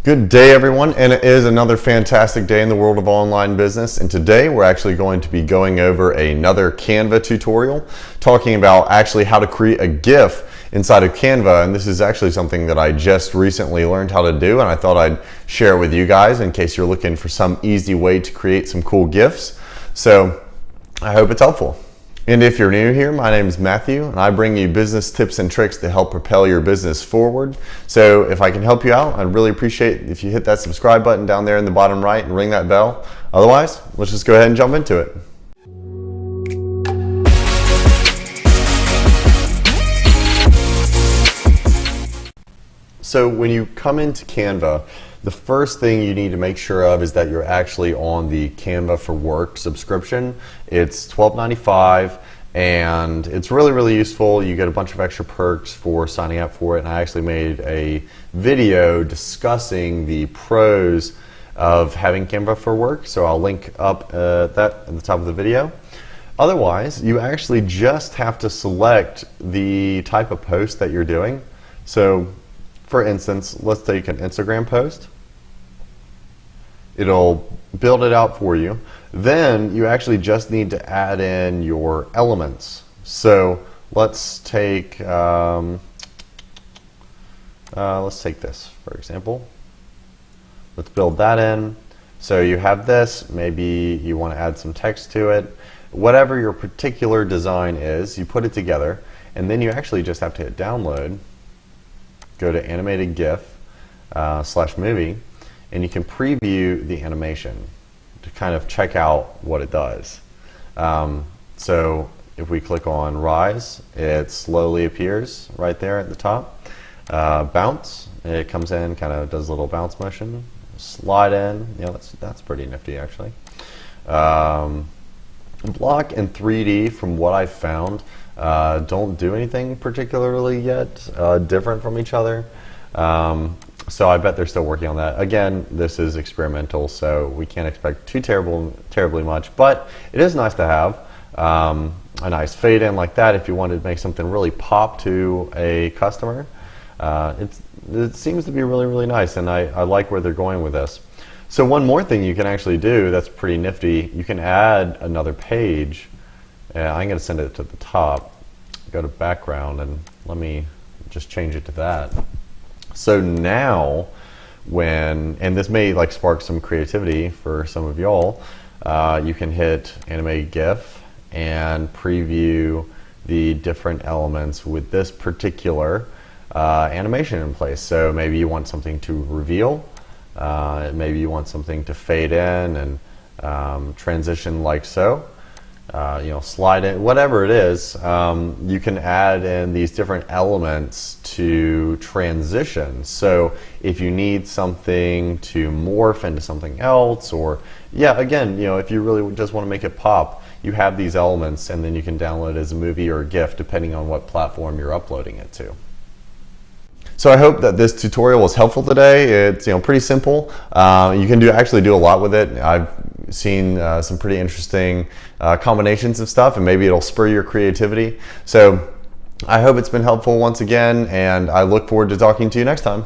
Good day, everyone, and it is another fantastic day in the world of online business. And today we're actually going to be going over another Canva tutorial, talking about actually how to create a GIF inside of Canva. And this is actually something that I just recently learned how to do, and I thought I'd share it with you guys in case you're looking for some easy way to create some cool GIFs. So I hope it's helpful. And if you're new here, my name is Matthew, and I bring you business tips and tricks to help propel your business forward. So if I can help you out, I'd really appreciate if you hit that subscribe button down there in the bottom right and ring that bell. Otherwise, let's just go ahead and jump into it. So when you come into Canva, the first thing you need to make sure of is that you're actually on the Canva for Work subscription. It's $12.95 and it's really useful. You get a bunch of extra perks for signing up for it, and I actually made a video discussing the pros of having Canva for Work, so I'll link up that at the top of the video. Otherwise, you actually just have to select the type of post that you're doing. So for instance, let's take an Instagram post. It'll build it out for you. Then you actually just need to add in your elements. So let's take this, for example. Let's build that in. So you have this, maybe you want to add some text to it. Whatever your particular design is, you put it together, and then you actually just have to hit download. Go to animated GIF /movie, and you can preview the animation to kind of check out what it does. So if we click on Rise, it slowly appears right there at the top. Bounce, it comes in, kind of does a little bounce motion. Slide in, that's pretty nifty actually. Block and 3D, from what I've found, don't do anything particularly yet different from each other. So I bet they're still working on that. Again, this is experimental, so we can't expect too terribly much, but it is nice to have a nice fade in like that if you wanted to make something really pop to a customer. It seems to be really nice, and I like where they're going with this. So one more thing you can actually do that's pretty nifty, you can add another page. I'm going to send it to the top. Go to background, and let me just change it to that. So now and this may spark some creativity for some of y'all, you can hit animate GIF and preview the different elements with this particular animation in place. So maybe you want something to reveal, maybe you want something to fade in and transition like so. Slide in, whatever it is, you can add in these different elements to transition. So if you need something to morph into something else, or again, if you really just want to make it pop, you have these elements, and then you can download it as a movie or a GIF depending on what platform you're uploading it to. So I hope that this tutorial was helpful today. It's pretty simple. You can actually do a lot with it. I've seen some pretty interesting combinations of stuff, and maybe it'll spur your creativity. So I hope it's been helpful once again, and I look forward to talking to you next time.